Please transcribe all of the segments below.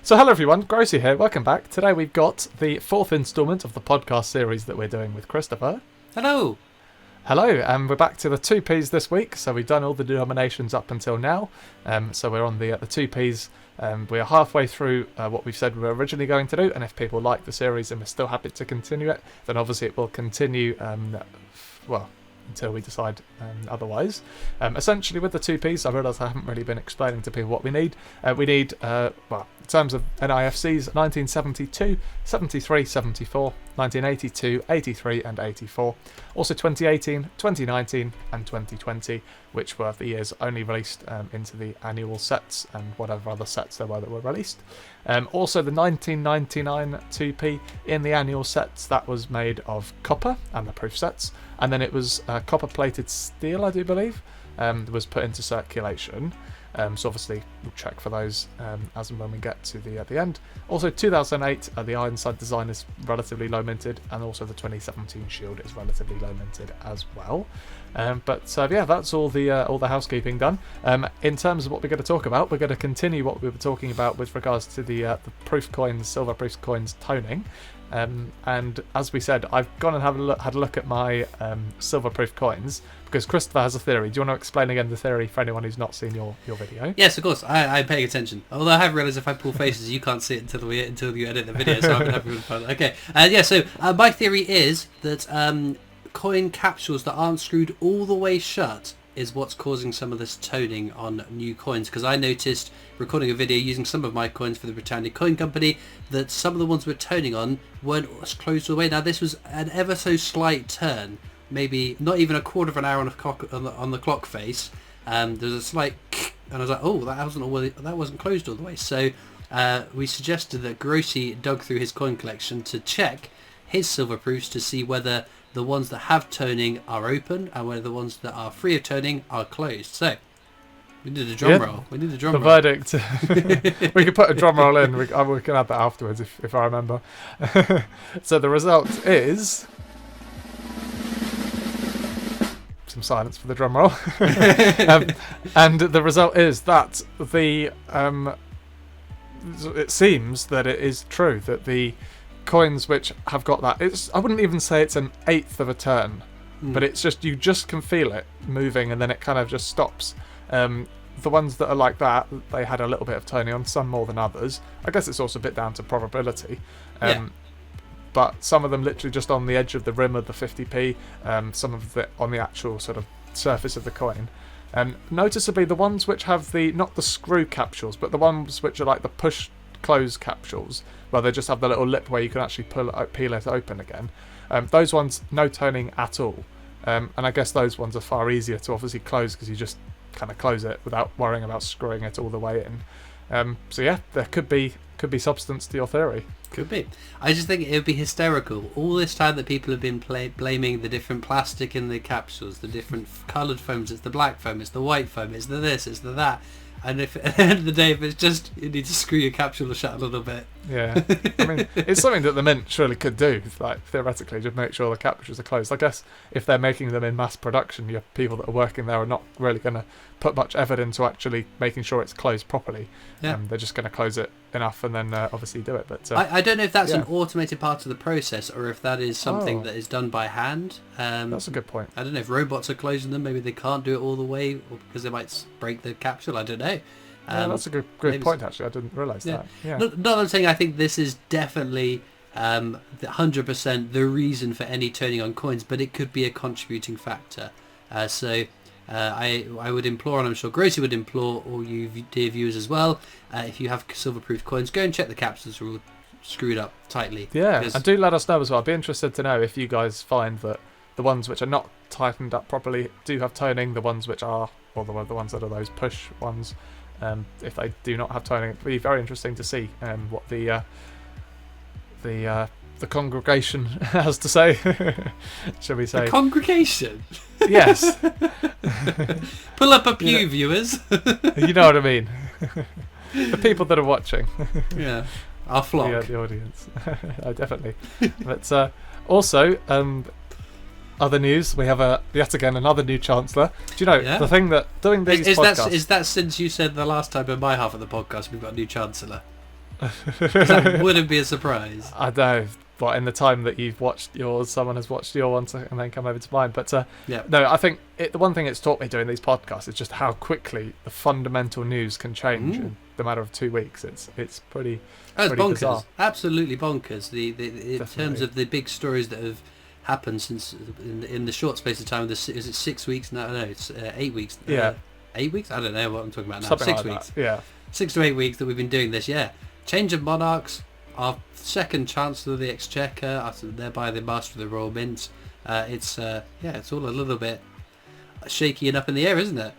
So hello everyone, Grosey here, welcome back. Today we've got the 4th instalment of the podcast series that we're doing with Christopher. Hello. Hello, and we're back to the 2Ps this week, so we've done all the denominations up until now. So we're on the 2Ps. We're halfway through what we've said we were originally going to do, and if people like the series and we're still happy to continue it, then obviously it will continue, until we decide otherwise. Essentially with the 2Ps, I realise I haven't really been explaining to people what we need. We need, in terms of NIFCs, 1972, 73, 74, 1982, 83 and 84. Also 2018, 2019 and 2020, which were the years only released into the annual sets and whatever other sets there were that were released. Also the 1999 2P in the annual sets, that was made of copper and the proof sets, and then it was copper plated steel, I do believe, that was put into circulation. So obviously we'll check for those as and when we get to the end. Also 2008, the Ironside design is relatively low minted, and also the 2017 Shield is relatively low minted as well. That's all the housekeeping done. In terms of what we're going to talk about, we're going to continue what we were talking about with regards to the proof coins, silver proof coins toning. And as we said, I've gone and had a look at my silver proof coins, because Christopher has a theory. Do you want to explain again the theory for anyone who's not seen your video? Yes, of course. I'm paying attention. Although I have realised if I pull faces, you can't see it until you edit the video, so I'm happy with it. Okay. So my theory is that coin capsules that aren't screwed all the way shut is what's causing some of this toning on new coins, because I noticed recording a video using some of my coins for the Britannia Coin Company that some of the ones we're toning on weren't closed all the way. Now this was an ever so slight turn, maybe not even a quarter of an hour on the clock face. There was a slight and I was like, oh, that wasn't closed all the way. So we suggested that Grosey dug through his coin collection to check his silver proofs to see whether the ones that have toning are open and whether the ones that are free of toning are closed. So we did a drum roll. The verdict. We could put a drum roll in. We can add that afterwards if I remember. So the result is some silence for the drum roll. And the result is that it seems that it is true that the coins which have got that, I wouldn't even say it's an eighth of a turn, but it's just, you just can feel it moving and then it kind of just stops. The ones that are like that, they had a little bit of toning on, some more than others. I guess it's also a bit down to probability. But some of them literally just on the edge of the rim of the 50p, some of it on the actual sort of surface of the coin. Noticeably the ones which have not the screw capsules, but the ones which are like the push close capsules, where they just have the little lip where you can actually peel it open again. Those ones, no toning at all. And I guess those ones are far easier to obviously close because you just kind of close it without worrying about screwing it all the way in. There could be substance to your theory. Could be. I just think it would be hysterical. All this time that people have been blaming the different plastic in the capsules, the different coloured foams, it's the black foam, it's the white foam, it's the this, it's the that. And if at the end of the day, if it's just you need to screw your capsule shut a little bit. Yeah, I mean, it's something that the Mint surely could do, like theoretically, just make sure the capsules are closed. I guess if they're making them in mass production, your people that are working there are not really going to put much effort into actually making sure it's closed properly. Yeah. They're just going to close it enough and then obviously do it. But I don't know if that's an automated part of the process or if that is something that is done by hand. That's a good point. I don't know if robots are closing them. Maybe they can't do it all the way, or because they might break the capsule. I don't know. That's a good point, actually. I didn't realise that. Yeah. Not that I'm saying I think this is definitely 100% the reason for any toning on coins, but it could be a contributing factor. I would implore, and I'm sure Grosey would implore all you dear viewers as well, if you have silver-proof coins, go and check the capsules are all screwed up tightly. Yeah, and do let us know as well. I'd be interested to know if you guys find that the ones which are not tightened up properly do have toning, the ones which are, or the ones that are those push ones, if they do not have toning. It'd be very interesting to see what the congregation has to say. Shall we say? The congregation? Yes. Pull up a pew, viewers. You know what I mean. The people that are watching. Yeah. Our flock. The audience. Definitely. But also, other news, we have yet again another new Chancellor. Do you know, the thing that doing these podcasts... Is that since you said the last time in my half of the podcast we've got a new Chancellor? 'Cause that wouldn't be a surprise. I know, but in the time that you've watched yours, someone has watched your one and then come over to mine. But no, I think the one thing it's taught me doing these podcasts is just how quickly the fundamental news can change in the matter of 2 weeks. It's pretty. Oh, it's pretty bonkers. Bizarre. Absolutely bonkers. In terms of the big stories that have happened since in the short space of time. Is it 6 weeks? No, it's 8 weeks. Yeah. 8 weeks? I don't know what I'm talking about now. Something 6 like weeks. That. Yeah. 6 to 8 weeks that we've been doing this. Yeah. Change of monarchs. Our second Chancellor of the Exchequer, thereby the Master of the Royal Mint. It's all a little bit shaky and up in the air, isn't it?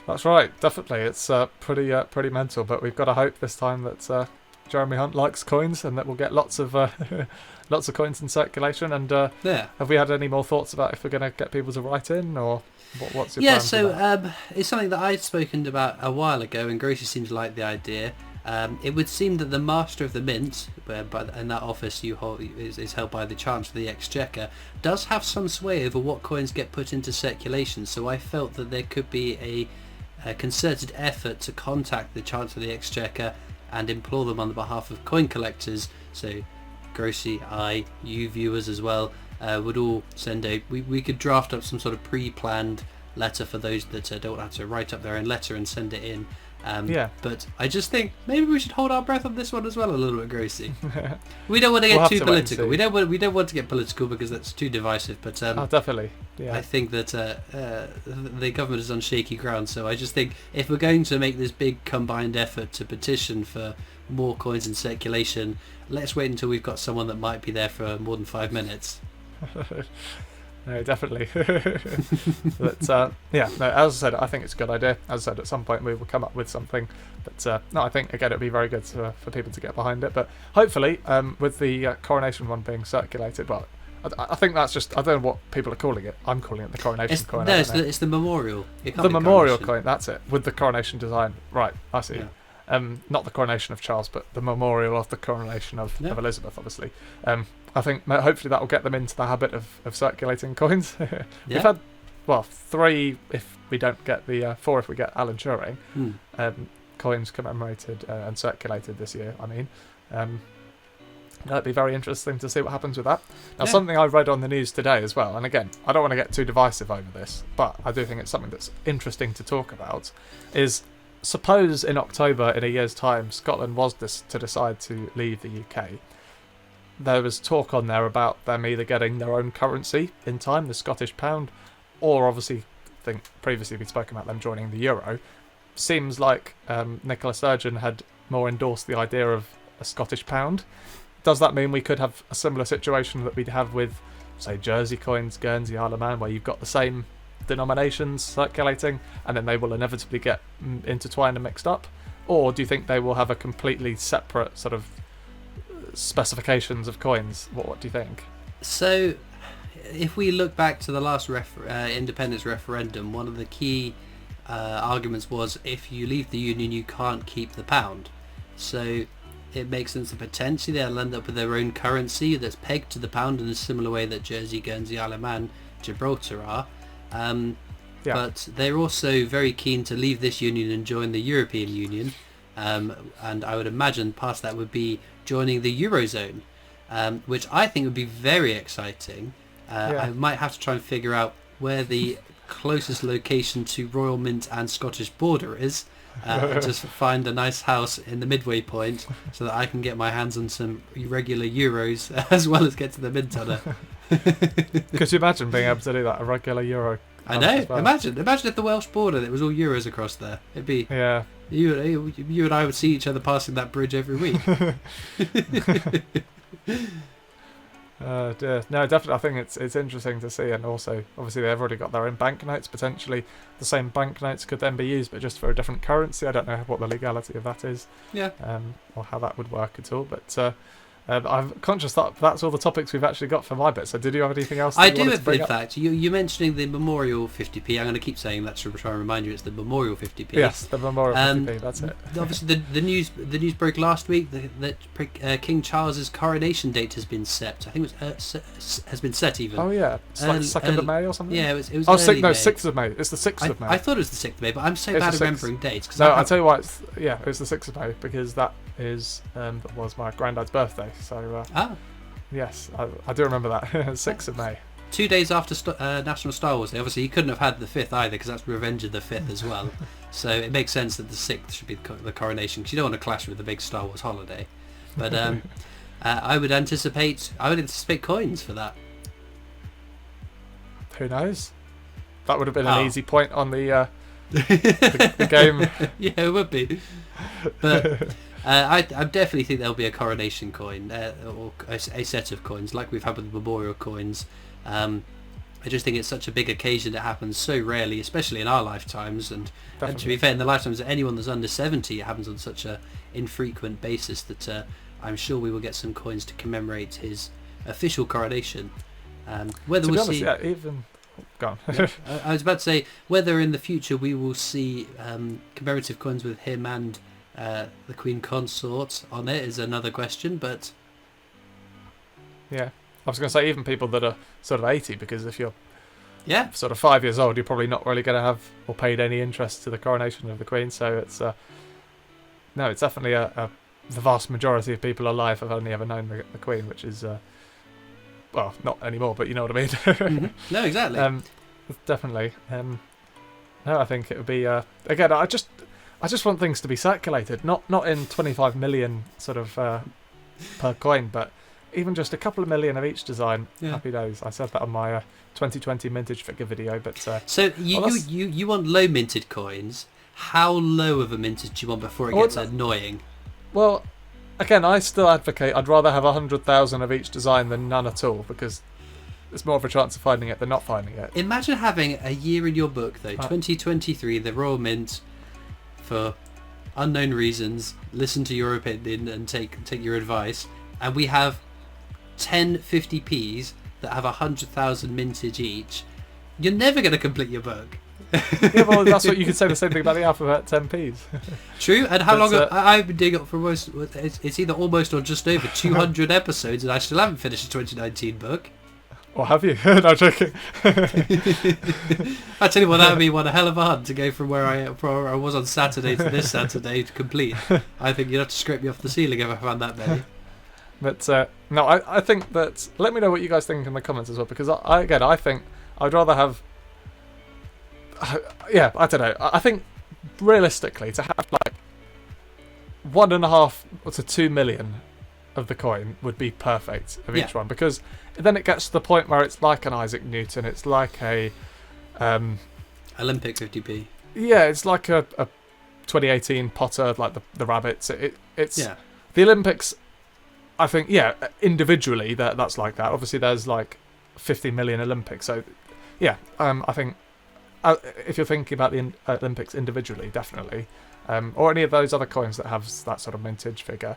That's right, definitely. It's pretty mental, but we've got to hope this time that Jeremy Hunt likes coins and that we'll get lots of coins in circulation. And have we had any more thoughts about if we're going to get people to write in, or what's your plan for that? It's something that I'd spoken about a while ago, and Grosey seemed to like the idea. It would seem that the Master of the Mint, and that office is held by the Chancellor of the Exchequer, does have some sway over what coins get put into circulation. So I felt that there could be a concerted effort to contact the Chancellor of the Exchequer and implore them on the behalf of coin collectors. So Grosey, you viewers as well, would all send we could draft up some sort of pre-planned letter for those that don't have to write up their own letter and send it in. But I just think maybe we should hold our breath on this one as well a little bit, Grosey. We don't want to get too political. We don't want to get political because that's too divisive. But definitely. Yeah. I think that the government is on shaky ground. So I just think if we're going to make this big combined effort to petition for more coins in circulation, let's wait until we've got someone that might be there for more than 5 minutes. No, definitely. But as I said, I think it's a good idea. As I said, at some point we will come up with something. But I think again it'd be very good for people to get behind it. But hopefully, with the coronation one being circulated, well, I think that's just, I don't know what people are calling it. I'm calling it the coronation coin. No, it's the memorial. The memorial coin. That's it, with the coronation design. Right, I see. Yeah. Not the coronation of Charles, but the memorial of the coronation of Elizabeth, obviously. I think hopefully that will get them into the habit of circulating coins. We've had 3 if we don't get 4 if we get Alan Turing coins commemorated and circulated this year. I mean, that'd be very interesting to see what happens with that. Now, something I read on the news today as well, and again, I don't want to get too divisive over this, but I do think it's something that's interesting to talk about, is suppose in October, in a year's time, Scotland was to decide to leave the UK. There was talk on there about them either getting their own currency in time, the Scottish pound, or obviously, I think previously we'd spoken about them joining the euro. Seems like Nicola Sturgeon had more endorsed the idea of a Scottish pound. Does that mean we could have a similar situation that we'd have with, say, Jersey coins, Guernsey, Isle of Man, where you've got the same denominations circulating and then they will inevitably get intertwined and mixed up? Or do you think they will have a completely separate sort of specifications of coins? What do you think? So if we look back to the last independence referendum, one of the key arguments was if you leave the union you can't keep the pound. So it makes sense that potentially they'll end up with their own currency that's pegged to the pound in a similar way that Jersey, Guernsey, Isle of Man, Gibraltar are. But they're also very keen to leave this union and join the European Union. And I would imagine past that would be joining the Eurozone, which I think would be very exciting. I might have to try and figure out where the closest location to Royal Mint and Scottish border is, and just find a nice house in the midway point so that I can get my hands on some regular euros as well as get to the mint on it. Could you imagine being able to do that, a regular euro? I know. Well? Imagine if the Welsh border, it was all euros across there. It'd be you and I would see each other passing that bridge every week. Dear. No, definitely. I think it's interesting to see, and also obviously they've already got their own banknotes. Potentially, the same banknotes could then be used, but just for a different currency. I don't know what the legality of that is, or how that would work at all. But I'm conscious that that's all the topics we've actually got for my bit. So did you have anything else? I do, in fact. You mentioning the Memorial 50p. I'm going to keep saying that to try and remind you it's the Memorial 50p. Yes, the Memorial 50p. That's it. Obviously, the news broke last week that King Charles's coronation date has been set. I think has been set even. Oh yeah, it's like 2nd of May or something. Yeah, it was. Oh, 6th of May. It's the 6th of May. I thought it was the 6th of May, but I'm so bad at remembering dates. No, I'll tell you why. It was the 6th of May because that was my granddad's birthday. So yes, I do remember that. 6th of May. 2 days after National Star Wars Day. Obviously, he couldn't have had the 5th either, because that's Revenge of the 5th as well. So it makes sense that the 6th should be the coronation, because you don't want to clash with the big Star Wars holiday. But I would anticipate coins for that. Who knows? That would have been an easy point on the game. Yeah, it would be. But I definitely think there'll be a coronation coin, or a set of coins, like we've had with the memorial coins. I just think it's such a big occasion that happens so rarely, especially in our lifetimes. And to be fair, in the lifetimes of anyone that's under 70, it happens on such a infrequent basis that I'm sure we will get some coins to commemorate his official coronation. Whether we'll see, even go on. I was about to say whether in the future we will see commemorative coins with him and the Queen Consort on it is another question. But yeah, I was going to say even people that are sort of 80, because if you're sort of 5 years old, you're probably not really going to have or paid any interest to the coronation of the Queen. So it's it's definitely the vast majority of people alive have only ever known the Queen, which is well, not anymore, but you know what I mean. Mm-hmm. No, exactly. Definitely. No, I think it would be again. I just want things to be circulated, not in 25 million sort of per coin, but even just a couple of million of each design. Yeah. Happy days. I said that on my 2020 mintage figure video, but so you want low minted coins. How low of a mintage do you want before it gets annoying? Well, again, I still advocate I'd rather have 100,000 of each design than none at all, because there's more of a chance of finding it than not finding it. Imagine having a year in your book, though, 2023, the Royal Mint, for unknown reasons, listen to your opinion and take your advice, and we have 10 50p's that have 100,000 mintage each. You're never going to complete your book. Yeah, well, that's what you could say the same thing about the alphabet 10p's. True, and how long I've been doing it for it's either almost or just over 200 episodes, and I still haven't finished the 2019 book. Or have you? No, joking. I tell you what, that would be one hell of a hunt to go from where I was on Saturday to this Saturday to complete. I think you'd have to scrape me off the ceiling if I found that many. But no, I think that, let me know what you guys think in the comments as well, because I think I'd rather have, I don't know, I think realistically to have like 1.5 to 2 million of the coin would be perfect of each one, because then it gets to the point where it's like an Isaac Newton, it's like a Olympic 50p. Yeah, it's like a 2018 Potter, like the rabbits. It's the Olympics. I think individually that's like that. Obviously, there's like 50 million Olympics, so I think if you're thinking about the Olympics individually, definitely. Or any of those other coins that have that sort of mintage figure,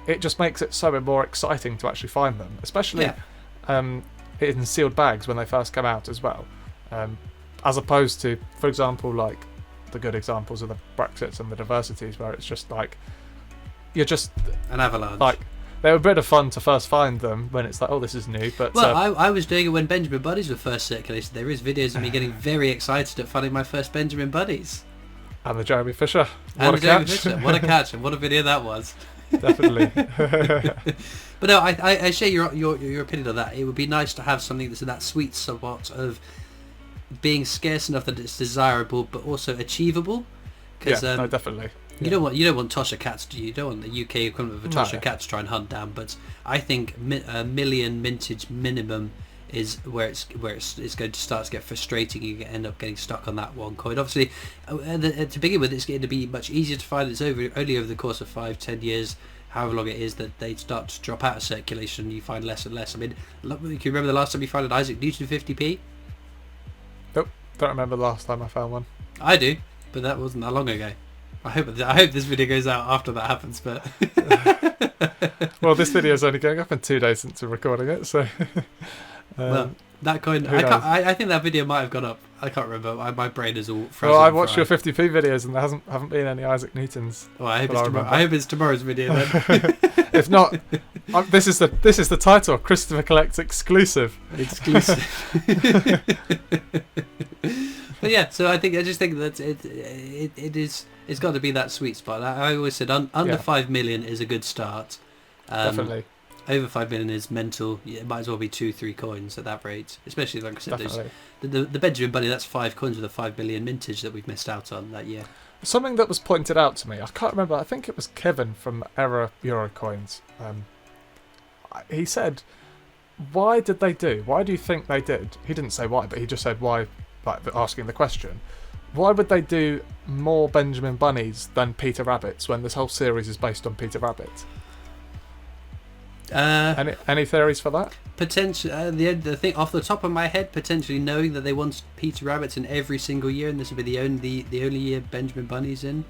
it just makes it so more exciting to actually find them, especially in sealed bags when they first come out as well, as opposed to, for example, like the good examples of the Brexits and the diversities, where it's just like you're just an avalanche. Like they were a bit of fun to first find them when it's like, oh, this is new. But I was doing it when Benjamin Buddies were first circulated. There is videos of me getting very excited at finding my first Benjamin Buddies. And the Jeremy Fisher. What a catch, and what a video that was. Definitely. But no, I share your opinion on that. It would be nice to have something that's in that sweet spot of being scarce enough that it's desirable, but also achievable. No, definitely. You don't want Tosha Cats, do you? You don't want the UK equivalent of a Tosha Cat to try and hunt down. But I think a million mintage minimum is where it's going to start to get frustrating. You end up getting stuck on that one coin. Obviously, to begin with, it's going to be much easier to find. It's only over the course of 5-10 years, however long it is, that they start to drop out of circulation. You find less and less. I mean, can you remember the last time you found an Isaac Newton 50p? Nope, don't remember the last time I found one. I do, but that wasn't that long ago. I hope this video goes out after that happens, but well, this video is only going up in 2 days since we're recording it, so well, that coin, I think that video might have gone up. I can't remember. My brain is all frozen. Well, I watched your 50p videos and there haven't been any Isaac Newtons. Oh, I hope it's tomorrow's video then. If not, this is the title, Christopher Collects exclusive. But yeah, so I just think that it's got to be that sweet spot. I always said under 5 million is a good start. Definitely. Over 5 million is mental. It might as well be 2-3 coins at that rate. Especially like I said, the Benjamin Bunny. That's 5 coins with a 5 million mintage that we've missed out on that year. Something that was pointed out to me, I can't remember. I think it was Kevin from Error Eurocoins. He said, "Why did they do? Why do you think they did?" He didn't say why, but he just said why, like asking the question. Why would they do more Benjamin Bunnies than Peter Rabbits when this whole series is based on Peter Rabbit? Any theories for that? Potentially, the thing off the top of my head, potentially knowing that they want Peter Rabbits in every single year, and this would be the only year Benjamin Bunny's in.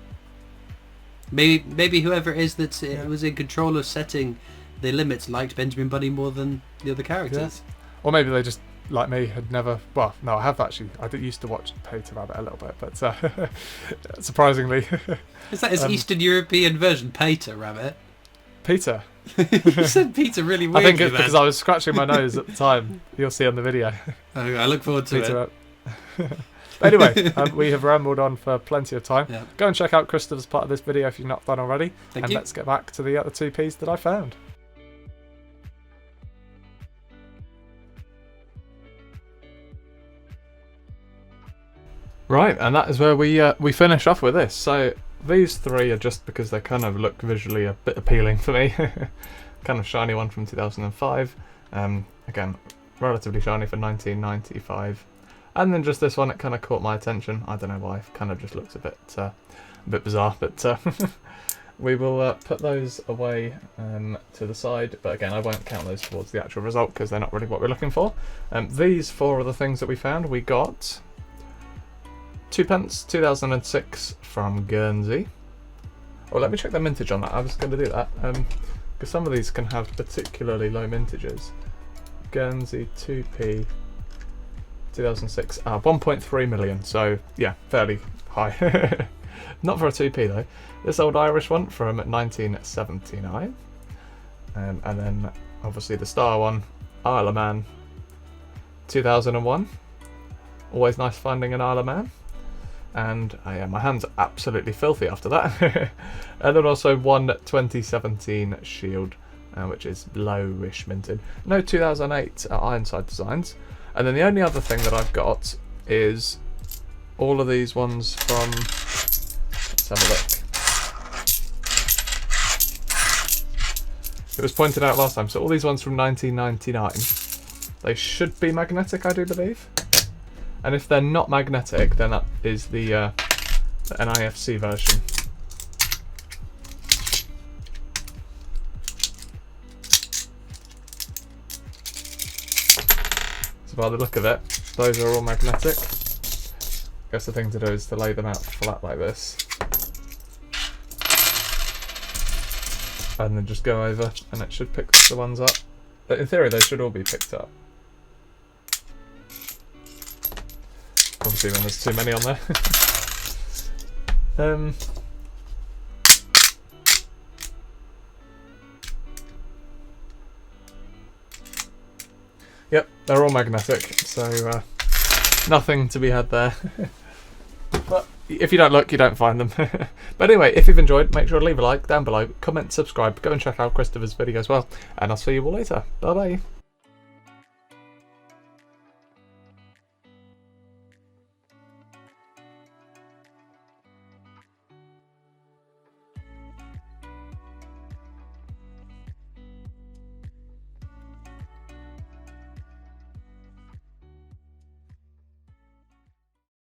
Maybe whoever it is that was in control of setting the limits liked Benjamin Bunny more than the other characters. Yeah. Or maybe they just, like me, had never... Well, no, I have actually. I did used to watch Peter Rabbit a little bit, but surprisingly... Is that his Eastern European version, Peter Rabbit? Peter. You said Peter really weirdly. I think it's because I was scratching my nose at the time. You'll see on the video. Oh, I look forward to it. Anyway, we have rambled on for plenty of time. Yeah. Go and check out Christopher's part of this video if you've not done already. Thank you. Let's get back to the other 2Ps that I found. Right, and that is where we finish off with this. So these 3 are just because they kind of look visually a bit appealing for me. Kind of shiny one from 2005. Again, relatively shiny for 1995. And then just this one, it kind of caught my attention. I don't know why. It kind of just looks a bit bizarre. But we will put those away to the side. But again, I won't count those towards the actual result because they're not really what we're looking for. These 4 are the things that we found. We got 2p 2006 from Guernsey. Oh, let me check the mintage on that. I was going to do that because some of these can have particularly low mintages. Guernsey 2p 2006, 1.3 million. So yeah, fairly high. Not for a 2p though. This old Irish one from 1979, and then obviously the star one, Isle of Man 2001. Always nice finding an Isle of Man. And my hands are absolutely filthy after that. And then also one 2017 Shield, which is lowish minted. No 2008 Ironside designs. And then the only other thing that I've got is all of these ones from... Let's have a look. It was pointed out last time. So all these ones from 1999. They should be magnetic, I do believe. And if they're not magnetic, then that is the NIFC version. So by the look of it, those are all magnetic. I guess the thing to do is to lay them out flat like this. And then just go over, and it should pick the ones up. But in theory, they should all be picked up. Obviously when there's too many on there. Yep, they're all magnetic, so nothing to be had there. But if you don't look, you don't find them. But anyway, if you've enjoyed, make sure to leave a like down below, comment, subscribe, go and check out Christopher's video as well, and I'll see you all later. Bye bye.